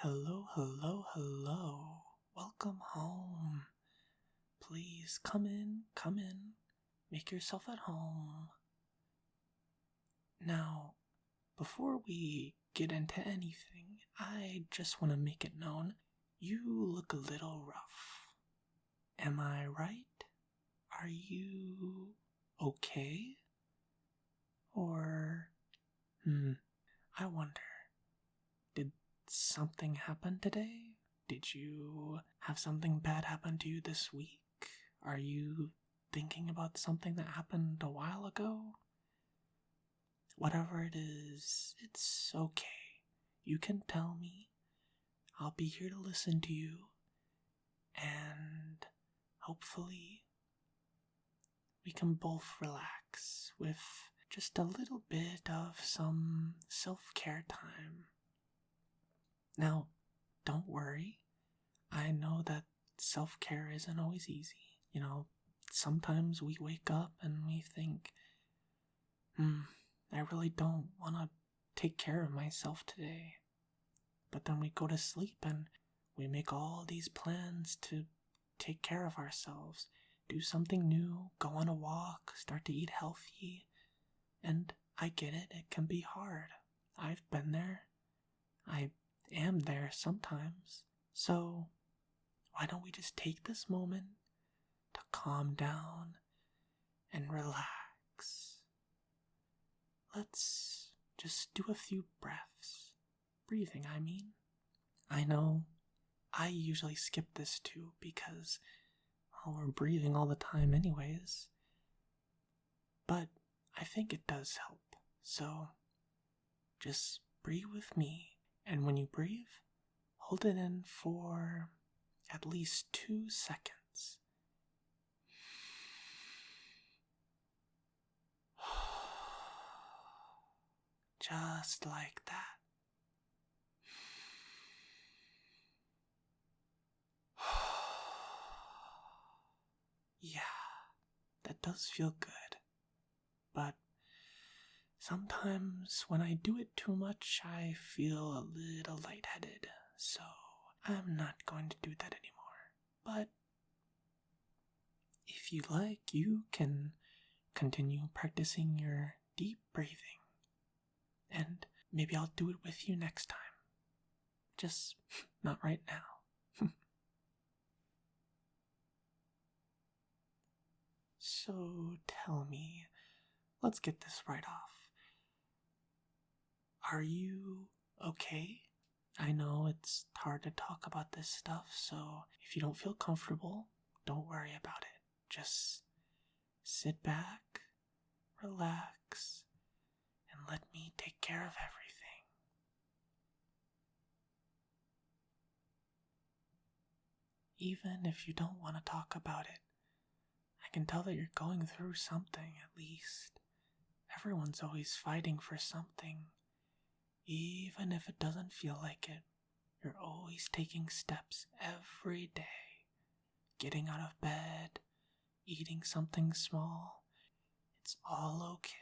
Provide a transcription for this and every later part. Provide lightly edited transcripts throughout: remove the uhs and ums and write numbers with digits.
Hello, hello, hello. Welcome home. Please come in, come in. Make yourself at home. Now, before we get into anything, I just want to make it known you look a little rough. Am I right? Are you okay? Or, I wonder, did something happen today? Did you have something bad happen to you this week? Are you thinking about something that happened a while ago? Whatever it is, it's okay. You can tell me. I'll be here to listen to you. And hopefully we can both relax with just a little bit of some self-care time. Now, don't worry. I know that self-care isn't always easy. Sometimes we wake up and we think, I really don't want to take care of myself today. But then we go to sleep and we make all these plans to take care of ourselves, do something new, go on a walk, start to eat healthy. And I get it, it can be hard. I've been there. I am there sometimes. So, why don't we just take this moment to calm down and relax? Let's just do a few breaths. Breathing, I mean. I know I usually skip this too because we're breathing all the time anyways. But I think it does help. So just breathe with me. And when you breathe, hold it in for at least 2 seconds. Just like that. Yeah, that does feel good. But sometimes when I do it too much, I feel a little lightheaded. So I'm not going to do that anymore. But if you like, you can continue practicing your deep breathing. And maybe I'll do it with you next time. Just not right now. So tell me, let's get this right off. Are you okay? I know it's hard to talk about this stuff, so if you don't feel comfortable, don't worry about it. Just sit back, relax, and let me take care of everything. Even if you don't want to talk about it, I can tell that you're going through something at least. Everyone's always fighting for something. Even if it doesn't feel like it, you're always taking steps every day. Getting out of bed, eating something small. It's all okay.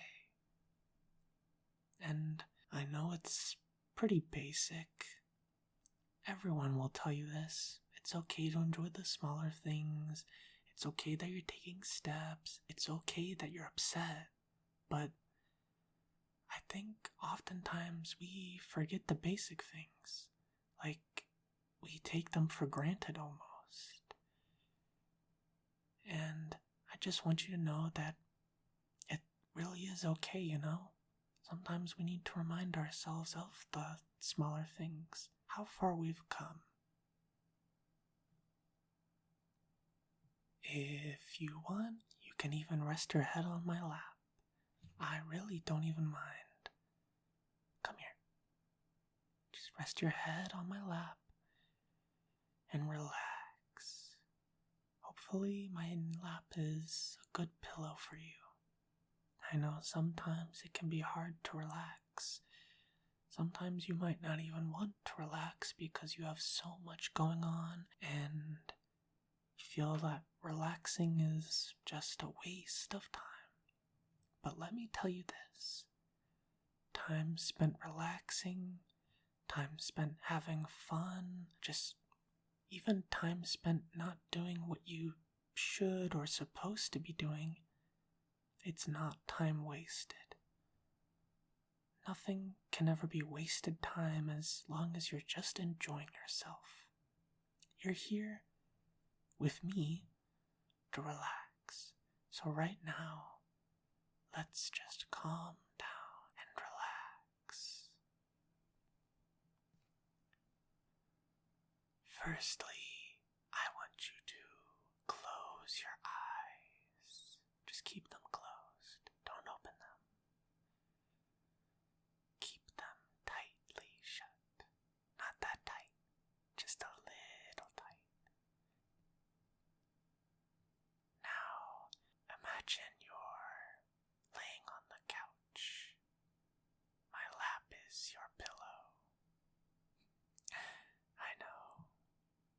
And I know it's pretty basic. Everyone will tell you this. It's okay to enjoy the smaller things. It's okay that you're taking steps. It's okay that you're upset. But I think oftentimes we forget the basic things. Like, we take them for granted almost. And I just want you to know that it really is okay, Sometimes we need to remind ourselves of the smaller things, how far we've come. If you want, you can even rest your head on my lap. I really don't even mind. Come here. Just rest your head on my lap and relax. Hopefully my lap is a good pillow for you. I know sometimes it can be hard to relax. Sometimes you might not even want to relax because you have so much going on and you feel that relaxing is just a waste of time. But let me tell you this. Time spent relaxing, time spent having fun, just even time spent not doing what you should or supposed to be doing, it's not time wasted. Nothing can ever be wasted time as long as you're just enjoying yourself. You're here with me to relax. So right now, let's just calm down and relax. Firstly, I want you to close your eyes. Just keep them closed. Don't open them. Keep them tightly shut. Not that tight, just a little tight. Now, imagine you're laying on the couch. My lap is your pillow. I know,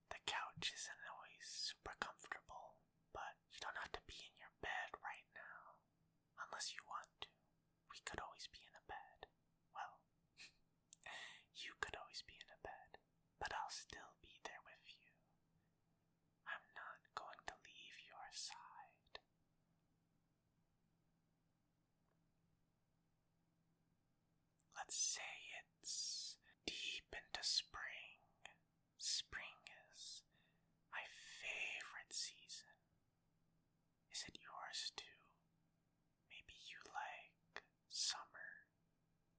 the couch isn't always super comfortable, but you don't have to be in your bed right now. Unless you want to. We could always be in a bed. Well, you could always be in a bed, but I'll still be there with you. I'm not going to leave your side. Let's say it's deep into spring. Spring is my favorite season. Is it yours too? Maybe you like summer,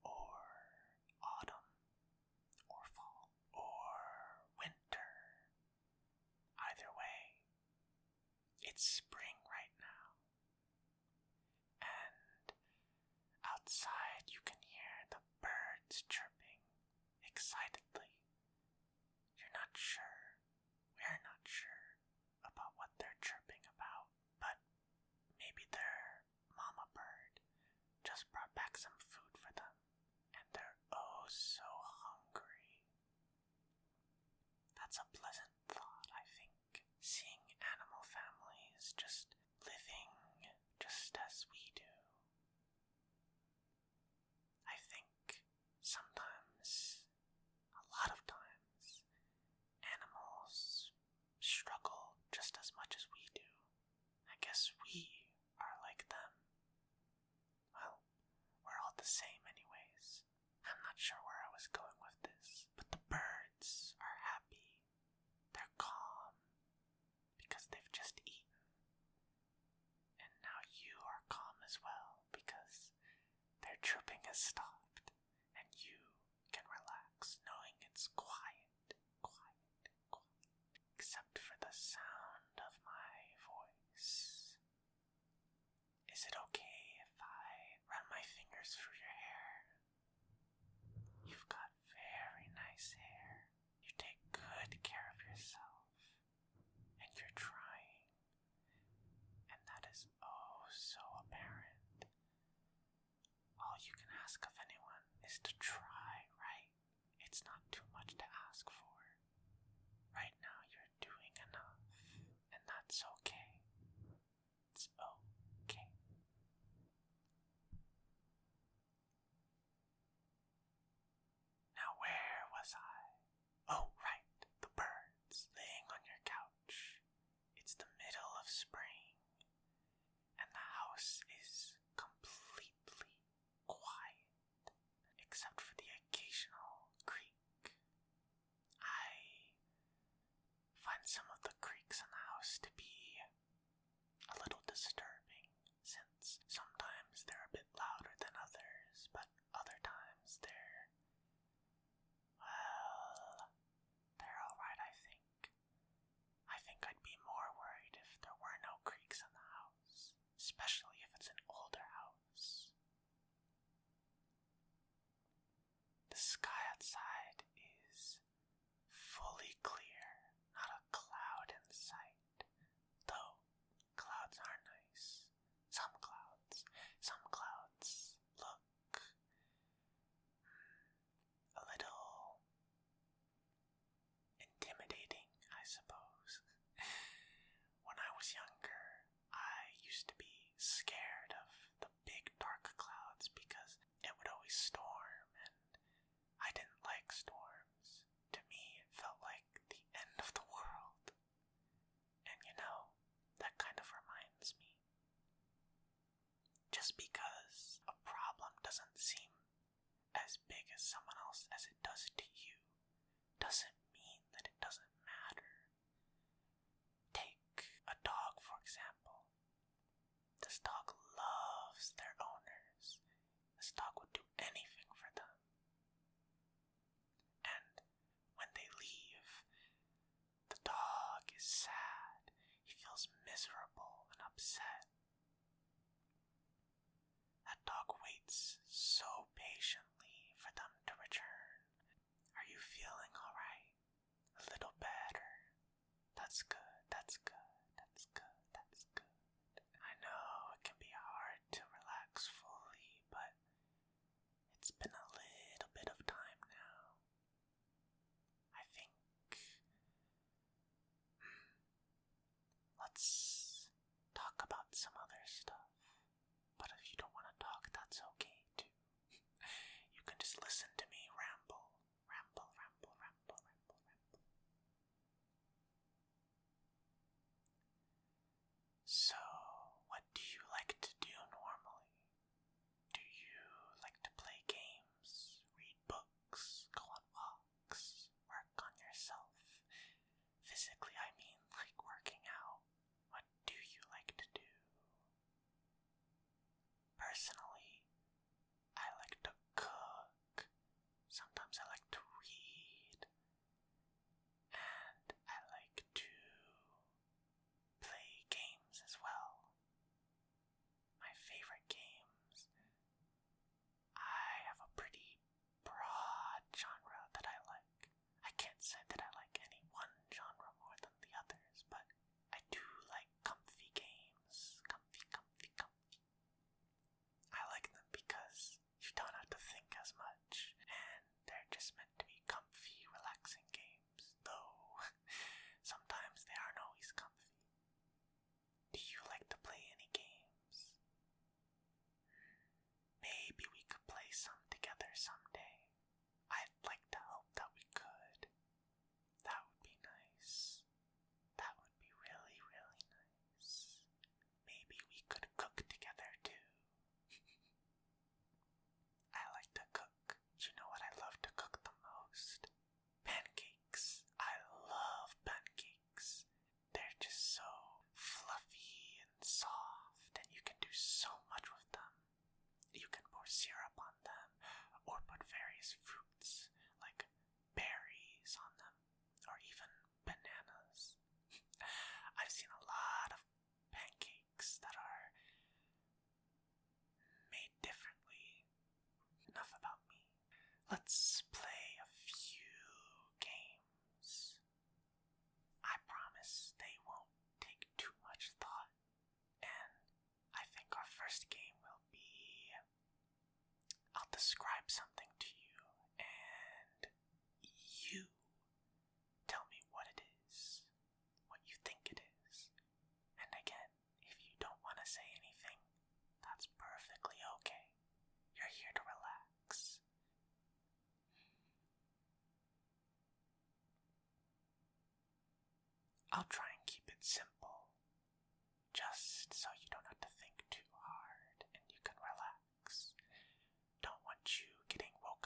or autumn, or fall, or winter. Either way, it's spring right now. And outside you can hear the birds chirping excitedly. You're not sure, we're not sure about what they're chirping about, but maybe their mama bird just brought back some food for them, and they're oh so hungry. That's a pleasant thought, I think. Seeing animal families just living just as we do. I think sometimes, a lot of times, animals struggle just as much as we do. I guess we are like them. Well, we're all the same anyways. I'm not sure where I was going with this, but the birds are happy. They're calm because they've just eaten. And now you are calm as well because their chirping has stopped and you can relax knowing it's quiet, quiet, quiet, except for the sound of my voice. Is it okay if I run my fingers through your hair? You've got very nice hair. You take good care of yourself. And you're trying. And that is oh so apparent. All you can ask of anyone is to try, right? It's not too much to ask for. Right now you're doing enough, and that's okay. It's okay. Now where was I? Oh, right, the birds laying on your couch. It's the middle of spring, and the house is completely quiet, except for the occasional creak. I find some of the creaks in the house to be Just because a problem doesn't seem as big as someone else as it does to you doesn't mean that it doesn't matter. Take a dog, for example. This dog loves their owners. This dog would do anything for them. And when they leave, the dog is sad. He feels miserable and upset. That dog waits so patiently for them to return. Are you feeling alright? A little better? That's good, that's good, that's good, that's good. I know it can be hard to relax fully, but it's been a little bit of time now. I think let's talk about some other stuff. But if you don't want to talk, that's okay too. You can just listen to me ramble. Ramble, ramble, ramble, ramble, ramble. So, what do you like to do normally? Do you like to play games, read books, go on walks, work on yourself? Physically, I mean like working out. What do you like to do? Personally, I like to cook. Sometimes I like to read. And I like to play games as well. My favorite games. I have a pretty broad genre that I like. I can't say that I like any one genre more than the others, but I do like comfy games. Comfy, comfy, comfy. I like them because you don't have to think as much, and they're just meant to be comfy, relaxing games, though sometimes they aren't always comfy. Do you like to play any games? Maybe we could play some together someday. I'd like to hope that we could. That would be nice. That would be really, really nice. Maybe we could cook together too. I like to cook. You know what I love to cook the most? Pancakes. I love pancakes. They're just so fluffy and soft, and you can do so much with them. You can pour syrup on them, or put various fruits, like berries on them, or even bananas. I've seen a lot of pancakes that are made differently. Enough about me. Let's play a few games. I promise they won't take too much thought. And I think our first game will be, I'll describe something to you, and you tell me what it is, what you think it is. And again, if you don't want to say anything, that's perfectly okay. You're here to relax. I'll try and keep it simple, just so you don't have to think too hard and you can relax. Don't want you getting woken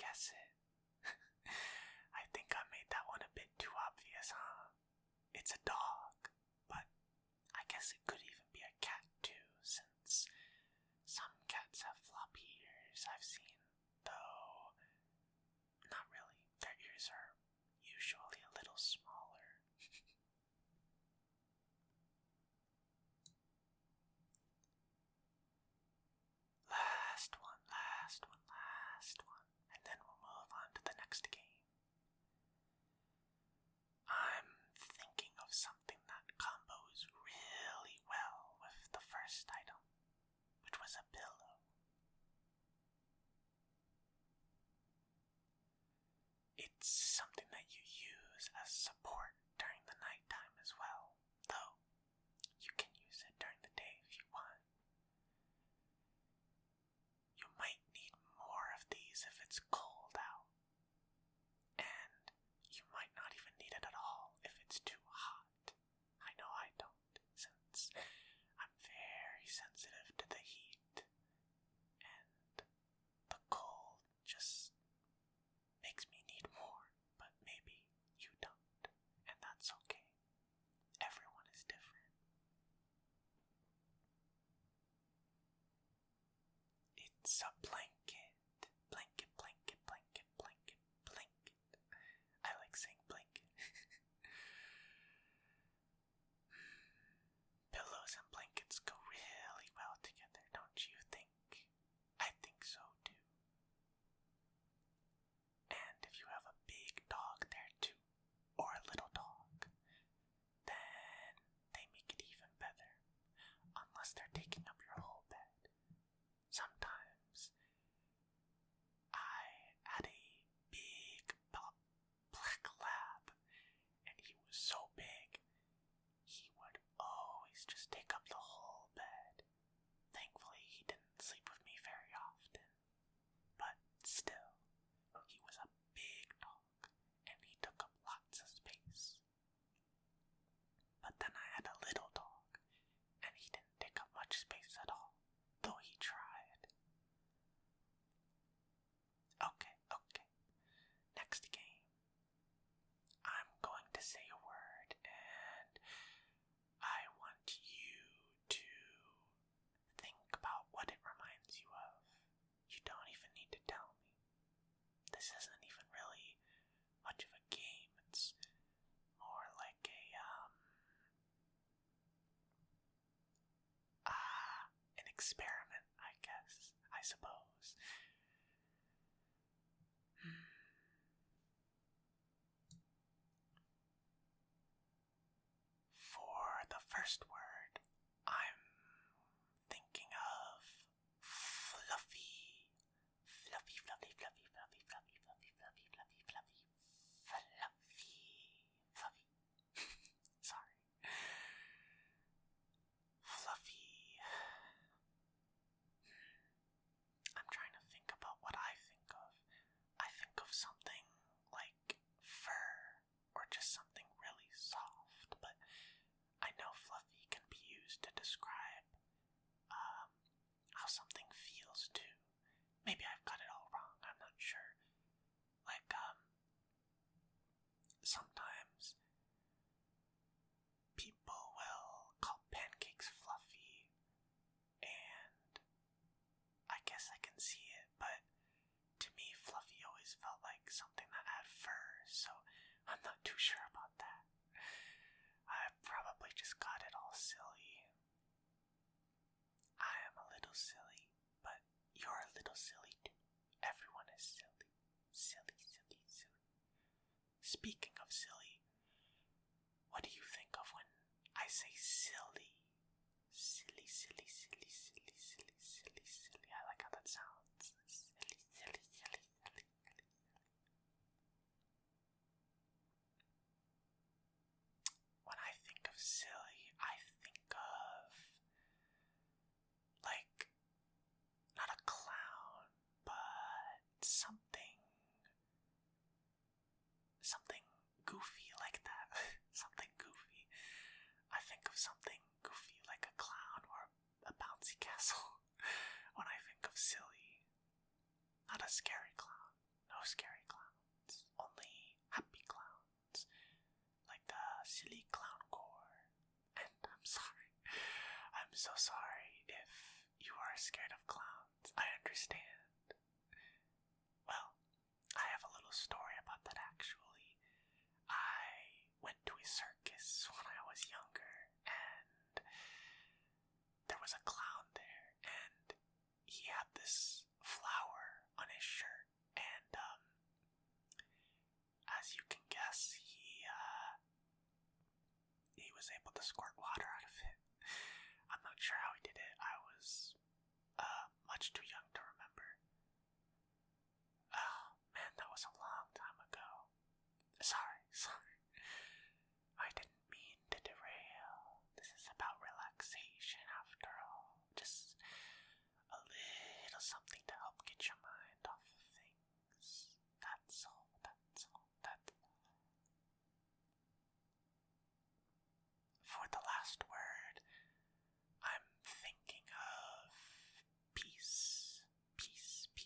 guess it. I think I made that one a bit too obvious, huh? It's a dog, but I guess it could even be a cat too, since some cats have floppy ears I've seen, though not really. Their ears are usually a little smaller. Last one, and then we'll move on to the next game. I'm thinking of something that combos really well with the first item, which was a pillow. It's something that you use as support during the nighttime as well, though you can use it during the day if you want. You might need more of these if it's cold out, and you might not even need it at all if it's too hot. I know I don't, since I'm very sensitive to the heat, and the cold just makes me need more, but maybe you don't, and that's okay. Everyone is different. It's a blanket. Blanket, blanket, blanket, blanket, blanket. I like saying blanket. Pillows and blankets go really well together, don't you think? I think so too. And if you have a big dog there too, or a little dog, then they make it even better. Unless they're taking up your whole bed. Sometimes I had a big black lab, and he was so big, he would always just take up the whole bed. Thankfully, he didn't sleep with me very often, but still, he was a big dog, and he took up lots of space. But then I had a little dog, and he didn't take up much space at all, though he tried. Okay. Next game. I'm going to say a word, and I want you to think about what it reminds you of. You don't even need to tell me. This isn't even really much of a game. It's more like an experiment, I guess, I suppose. For the first word, I'm thinking of fluffy. Fluffy, fluffy, fluffy, fluffy, fluffy, fluffy, fluffy, fluffy, fluffy, fluffy, fluffy. Sorry. Fluffy. I'm trying to think about what I think of. I think of something like fur, or just something really soft, but I know fluffy can be used to describe how something feels too. Maybe I've got it all wrong, I'm not sure. Like, sometimes people will call pancakes fluffy, and I guess I can see it, but to me, fluffy always felt like something that had fur, so I'm not too sure about that. I probably just got it all silly. I am a little silly, but you're a little silly too. Everyone is silly. Silly, silly, silly. Speaking of silly, what do you think of when I say silly? Silly, silly, silly, silly, silly, silly, silly. I like how that sounds. Silly, silly, silly, silly, silly. When I think of silly, I think of, like, not a clown, but something goofy like that. Something goofy. I think of something so sorry if you are scared of clowns. I understand. Well, I have a little story about that actually. I went to a circus when I was younger, and there was a clown there, and he had this flower on his shirt, and as you can guess, he was able to squirt water out of it. I'm not sure how he did it. I was much too young to remember. Oh man, that was a long time ago. Sorry. I didn't mean to derail. This is about relaxation after all. Just a little something to help get your mind off of things. That's all. For the last word, I'm thinking of peace. Peace.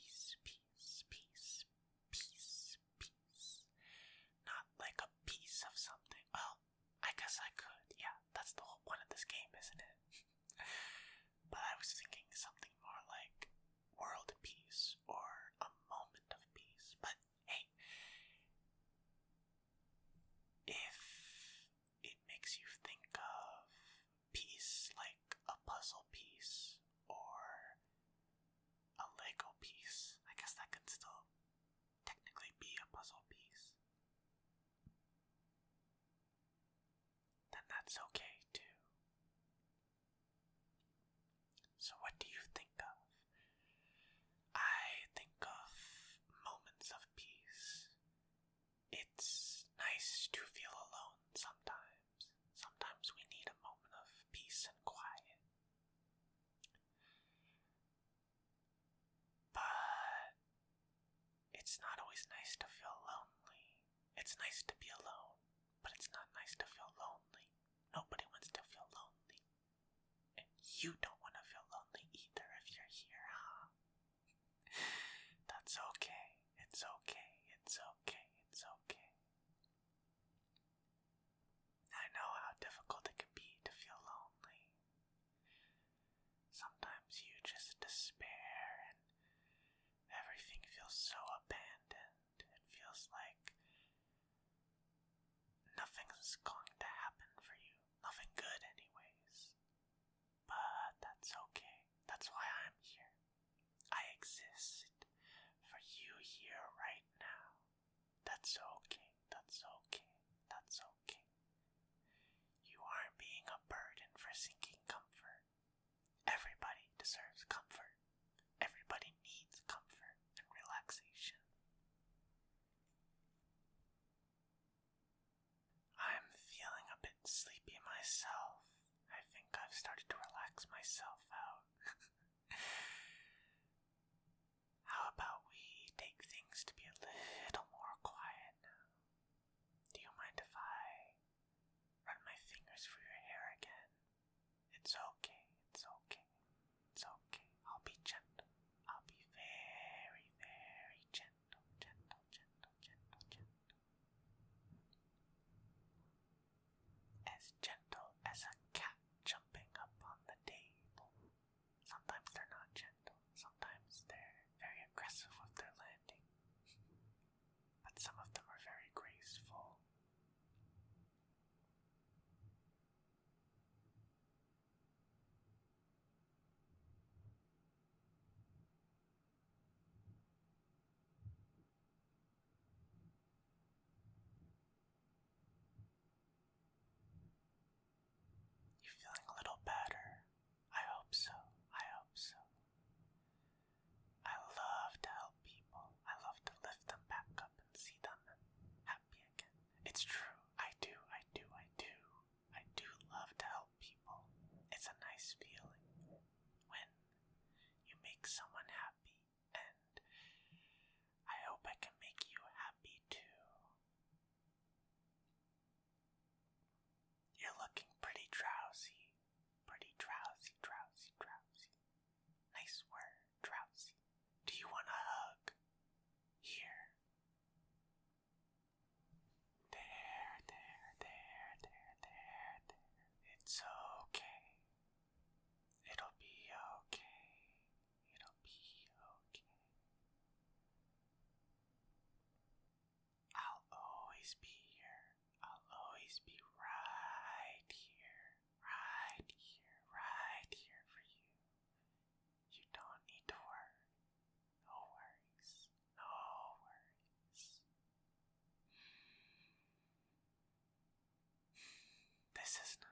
Not like a piece of something. Well, I guess I could. Yeah, that's the whole point of this game, isn't it? But I was thinking something more like world peace or a moment of peace. But hey, if it makes you think of piece like a puzzle piece or a Lego piece, I guess that could still technically be a puzzle piece, then that's okay too. So what do you think of? I think of moments of peace. It's nice to feel alone sometimes. Sometimes we need a moment of peace and quiet. But it's not always nice to feel lonely. It's nice to be alone, but it's not nice to feel lonely. Nobody wants to feel lonely. And you don't want to feel lonely either if you're here, huh? That's okay. It's okay. I know how difficult it can be to feel lonely. Sometimes you just despair and everything feels so abandoned. It feels like nothing's going to happen for you. Nothing good anyways. But This is